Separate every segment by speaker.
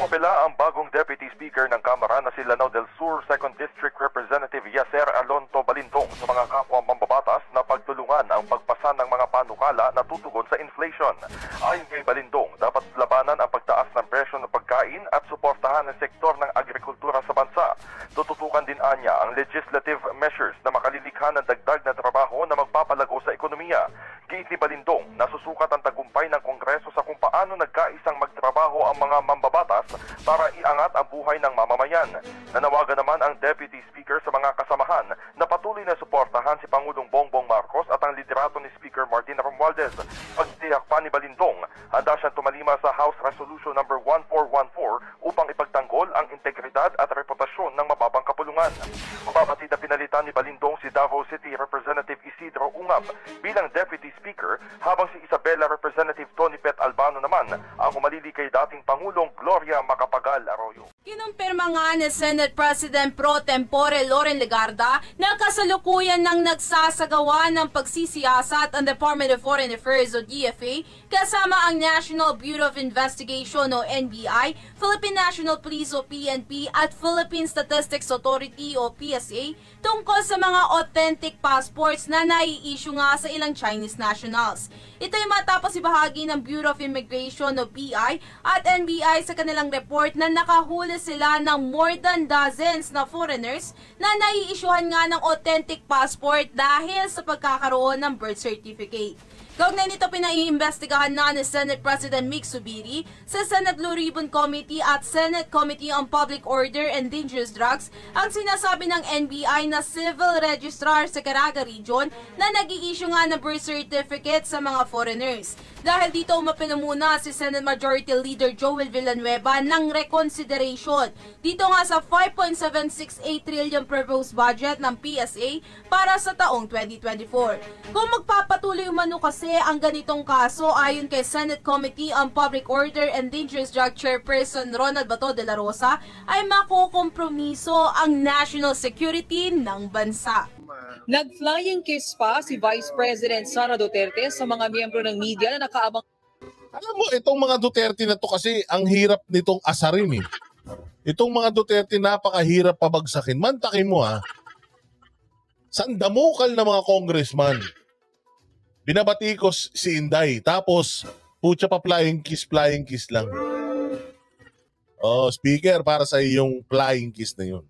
Speaker 1: Umapela ang bagong Deputy Speaker ng Kamara na si Lanao del Sur 2nd District Representative Yasser Alonto Balintong sa mga kapwa mambabatas na pagtulungan ang pagpasa ng mga panukala na tutugon sa inflation. Ayon kay Balintong, dapat labanan ang pagtaas ng presyo ng pagkain at suportahan ang sektor ng agrikultura sa bansa. Tututukan din anya ang legislative measures na makalilikha ng dagdag na trabaho na magpapalago sa ekonomiya. Giit ni Balintong, nasusukat ang tagumpay ng Kongreso sa kung paano nagkaisang magtrabaho ang mga mambabatas para iangat ang buhay ng mamamayan. Nanawagan naman ang Deputy Speaker sa mga kasamahan na patuloy na suportahan si Pangulong Bongbong Marcos at ang liderato ni Speaker Martin Romualdez. Pagtiyak pa ni Balintong, handa siyang tumalima sa House Resolution number 1414 upang ipagtanggol ang integridad at reputasyon ng mababang kapulungan. Mababatid na pinalitan ni Balintong si Davao City Representative Isidro Ungab bilang Deputy Speaker, habang si Isabela Representative Tony Pet Albano naman ang umalili kay dating Pangulong Gloria Macapagal Arroyo.
Speaker 2: Kinumpirma nga ni Senate President Pro Tempore Loren Legarda na kasalukuyan ng nagsasagawa ng pagsisiyasat ang Department of Foreign Affairs o DFA kasama ang National Bureau of Investigation o NBI, Philippine National Police o PNP at Philippine Statistics Authority o PSA tungkol sa mga authentic passports na nai-issue nga sa ilang Chinese nationals. Ito ay matapos ibahagi ng Bureau of Immigration o BI at NBI sa kanilang report na nakahuli sila ng more than dozens na foreigners na nai-issuehan nga ng authentic passport dahil sa pagkakaroon ng birth certificate. Kaugnay nito, pinaiimbestigahan na ni Senate President Mick Zubiri sa Senate Blue Ribbon Committee at Senate Committee on Public Order and Dangerous Drugs ang sinasabi ng NBI na civil registrar sa Caraga Region na nag-i-issue nga ng birth certificate sa mga foreigners. Dahil dito, umapila muna si Senate Majority Leader Joel Villanueva ng reconsideration dito nga sa 5.768 trillion proposed budget ng PSA para sa taong 2024. Kung magpapatuloy umano kasi ang ganitong kaso, ayon kay Senate Committee on Public Order and Dangerous Drug Chairperson Ronald Bato de la Rosa, ay makukompromiso ang national security ng bansa.
Speaker 3: Nag-flying kiss pa si Vice President Sara Duterte sa mga miyembro ng media na nakaabang.
Speaker 4: Alam mo, itong mga Duterte na to kasi ang hirap nitong asarin eh. Itong mga Duterte napakahirap pabagsakin. Mantakin mo ha. Sandamukal na mga congressman. Binabatikos si Inday. Tapos, putya pa flying kiss lang. Oh, speaker, para sa iyong flying kiss na yun.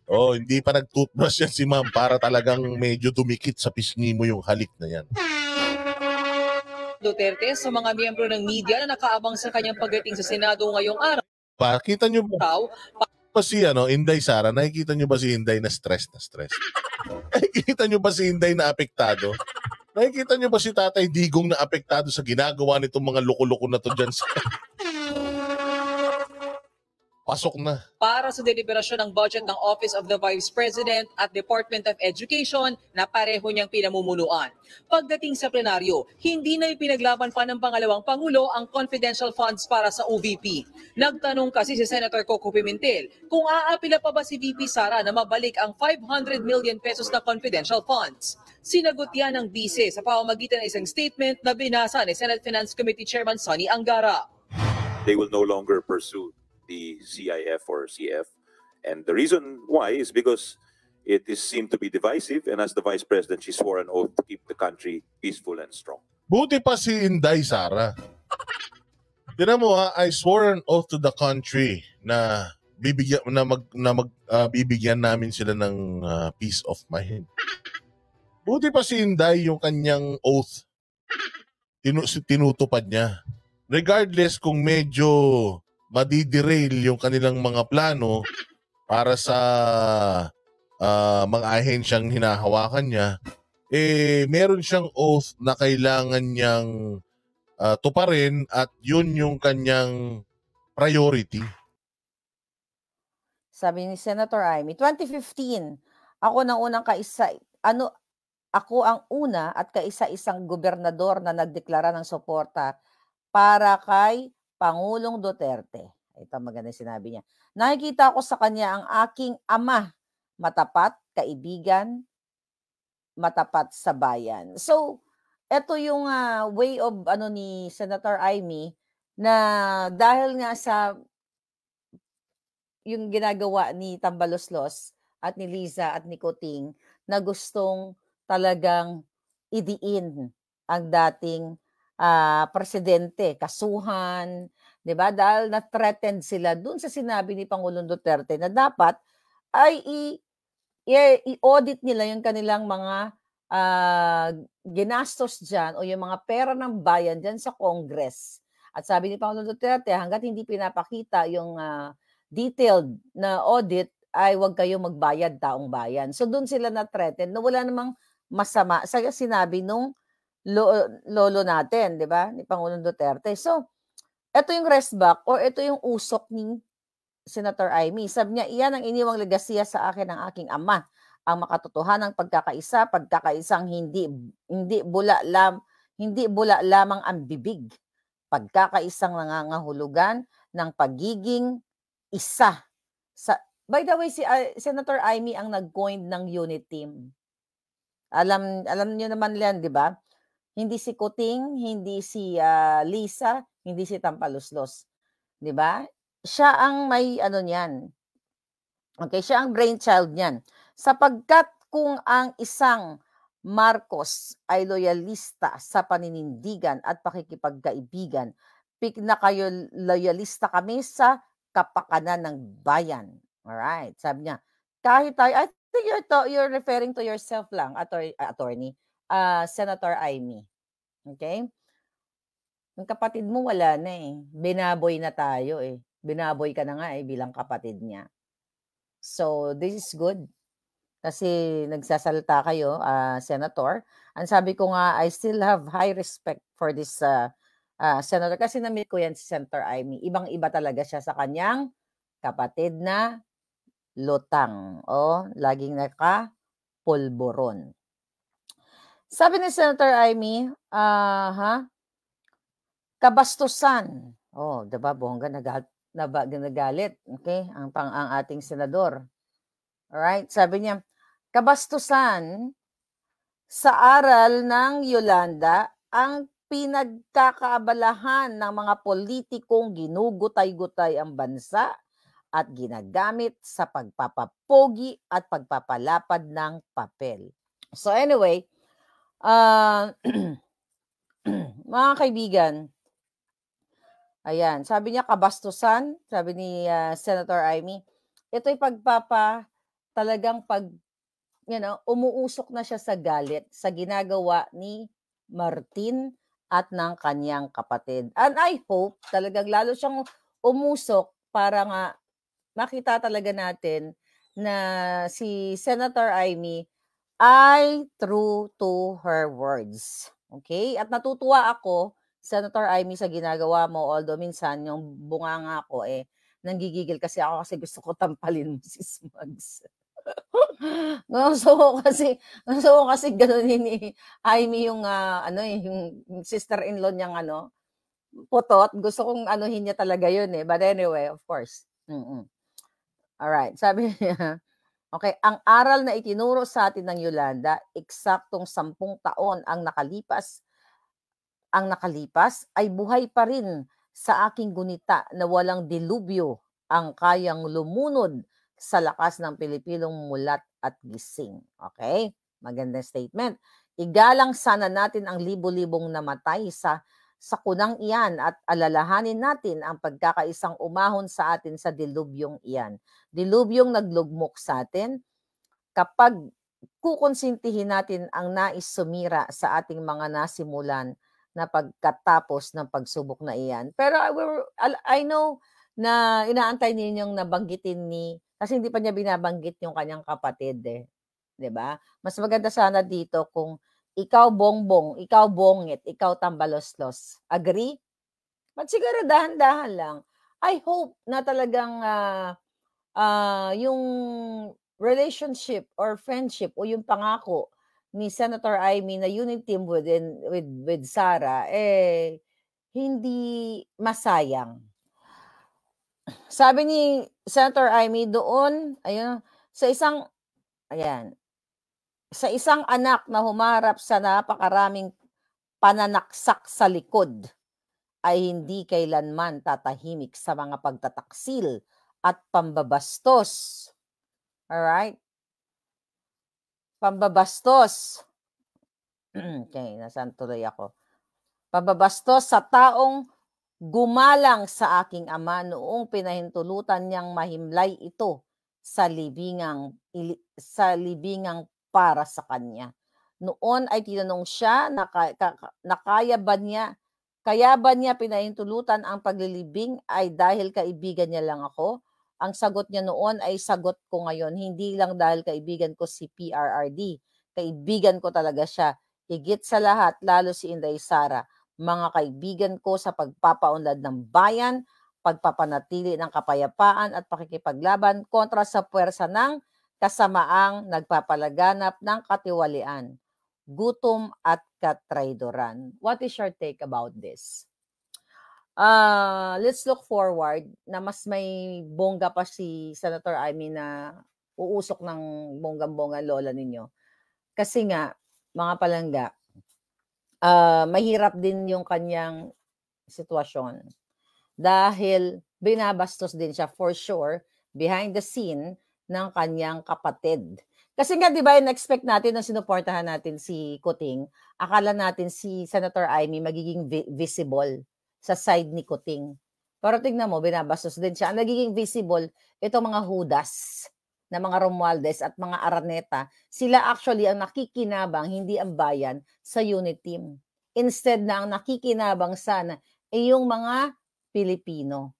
Speaker 4: Oh, hindi pa nag-toothbrush yan si ma'am para talagang medyo dumikit sa pisngi mo yung halik na yan.
Speaker 3: Duterte sa mga miyembro ng media na nakaabang sa kanyang pagdating sa Senado ngayong araw.
Speaker 4: Pakita nyo ba si Inday Sara? Nakikita nyo ba si Inday na stress? Nakikita nyo ba si Inday na apektado? Nakikita nyo ba si Tatay Digong na apektado sa ginagawa nitong mga loko-loko na to dyan sa... Pasok na.
Speaker 3: Para sa deliberasyon ng budget ng Office of the Vice President at Department of Education na pareho niyang pinamumunuan. Pagdating sa plenaryo, hindi na ipinaglaban pa ng pangalawang Pangulo ang confidential funds para sa OVP. Nagtanong kasi si Senator Coco Pimentel kung aapila pa ba si VP Sara na mabalik ang 500 million pesos na confidential funds. Sinagot yan ng bise sa pamamagitan ng isang statement na binasa ni Senate Finance Committee Chairman Sonny Angara.
Speaker 5: They will no longer pursue the CIF or CF. And the reason why is because it is seen to be divisive, and as the Vice President, she swore an oath to keep the country peaceful and strong.
Speaker 4: Buti pa si Inday Sara. Tinan mo ha, I swore an oath to the country na bibigyan namin sila ng peace of mind. Buti pa si Inday yung kanyang oath tinutupad niya. Regardless kung medyo madiderail yung kanilang mga plano para sa mga ahensyang hinahawakan niya, meron siyang oath na kailangan niyang tuparin at yun yung kanyang priority.
Speaker 6: Sabi ni Senator Amy, 2015, ako ang una at kaisa-isang gobernador na nagdeklara ng suporta para kay Pangulong Duterte. Ito maganda sinabi niya. Nakikita ko sa kanya ang aking ama, matapat, kaibigan, matapat sa bayan. So, ito yung way of ni Senator Amy na dahil nga sa yung ginagawa ni Tambaloslos at ni Liza at ni Kuting na gustong talagang idiin ang dating presidente, kasuhan, 'di ba? Dahil na-threatened sila dun sa sinabi ni Pangulong Duterte na dapat ay i-audit nila yung kanilang mga ginastos dyan o yung mga pera ng bayan dyan sa Congress. At sabi ni Pangulong Duterte, hanggat hindi pinapakita yung detailed na audit, ay huwag kayong magbayad, taong bayan. So doon sila na-threaten na wala namang masama sa sinabi nung lolo natin, di ba, ni Pangulong Duterte. So, ito yung restback or ito yung usok ni Senator Amy. Sabi niya, iyan ang iniwang legasiya sa akin ng aking ama. Ang makatotohanang pagkakaisang hindi bula lamang ang bibig. Pagkakaisang nangangahulugan ng pagiging isa. By the way, si Senator Amy ang nag-coin ng unit team. Alam niyo naman yan, di ba? Hindi si Kuting, hindi si Liza, hindi si Tambaloslos. Di ba? Siya ang may ano niyan. Okay, siya ang brainchild niyan. Sapagkat kung ang isang Marcos ay loyalista sa paninindigan at pakikipagkaibigan, loyalista kami sa kapakanan ng bayan. Alright, sabi niya, kahit tayo, I think you're referring to yourself lang, attorney, Senator Amy. Okay? Ang kapatid mo wala na eh. Binaboy na tayo eh. Binaboy ka na nga eh bilang kapatid niya. So, this is good. Kasi nagsasalita kayo, Senator. Ang sabi ko nga, I still have high respect for this Senator. Kasi na-meet ko yan si Senator Amy. Ibang-iba talaga siya sa kanyang kapatid na lutang. O, laging nakapulburon. Sabi ni Senator Amy, kabastusan. Oh, diba, bongga nagalit. Okay? Ang ating senador. Alright? Sabi niya, kabastusan sa aral ng Yolanda ang pinagkakaabalahan ng mga politikong ginugutay-gutay ang bansa at ginagamit sa pagpapapogi at pagpapalapad ng papel. So anyway, mga kaibigan, ayan, sabi niya kabastusan, sabi ni Senator Amy, ito'y talagang umuusok na siya sa galit sa ginagawa ni Martin at ng kanyang kapatid. And I hope talagang lalo siyang umusok para nga makita talaga natin na si Senator Amy ay true to her words. Okay? At natutuwa ako, Senator Amy, sa ginagawa mo, although minsan yung bunganga ko nanggigigil kasi ako kasi gusto ko tampalin mo si Smugs. Gusto ko kasi gano'n ni Amy yung yung sister-in-law niyang putot. Gusto kong anuhin niya talaga yun eh. But anyway, of course. Alright, sabi niya, okay, ang aral na itinuro sa atin ng Yolanda, eksaktong 10 taon ang nakalipas ay buhay pa rin sa aking gunita na walang dilubyo ang kayang lumunod sa lakas ng Pilipinong mulat at gising. Okay? Magandang statement. Igalang sana natin ang libo-libong namatay sa kunang iyan at alalahanin natin ang pagkakaisang umahon sa atin sa dilubyong iyan. Dilubyong naglugmok sa atin kapag kukonsintihin natin ang nais sumira sa ating mga nasimulan na pagkatapos ng pagsubok na iyan. Pero I know na inaantay ninyong nabanggitin kasi hindi pa niya binabanggit yung kanyang kapatid eh. 'Di ba? Mas maganda sana dito kung ikaw Bongbong, ikaw Bongit, ikaw Tambaloslos. Agree? But siguro dahan-dahan lang. I hope na talagang yung relationship or friendship o yung pangako ni Senator Amy na unit team with Sara hindi masayang. Sabi ni Senator Amy doon, sa isang anak na humarap sa napakaraming pananaksak sa likod ay hindi kailanman tatahimik sa mga pagtataksil at pambabastos. Alright? Pambabastos. Okay, nasaan tuloy ako? Pambabastos sa taong gumalang sa aking ama noong pinahintulutan niyang mahimlay ito sa libingang para sa kanya. Noon ay tinanong siya na kaya ba niya pinahintulutan ang paglilibing ay dahil kaibigan niya lang ako? Ang sagot niya noon ay sagot ko ngayon, hindi lang dahil kaibigan ko si PRRD. Kaibigan ko talaga siya. Higit sa lahat, lalo si Inday Sara. Mga kaibigan ko sa pagpapaunlad ng bayan, pagpapanatili ng kapayapaan at pakikipaglaban kontra sa puwersa ng kasamaang nagpapalaganap ng katiwalian, gutom at katraidoran. What is your take about this? Let's look forward na mas may bongga pa si Senator Amy na uusok ng bonggang-bongga lola ninyo. Kasi nga, mga palangga, mahirap din yung kanyang sitwasyon. Dahil binabastos din siya for sure behind the scene ng kanyang kapatid. Kasi nga, di ba, in-expect natin na sinuportahan natin si Kuting, akala natin si Senator Amy magiging visible sa side ni Kuting. Pero tingnan mo, binabastos din siya. Ang nagiging visible, ito mga Judas na mga Romualdez at mga Araneta, sila actually ang nakikinabang, hindi ang bayan, sa unit team. Instead na ang nakikinabang sana ay yung mga Pilipino.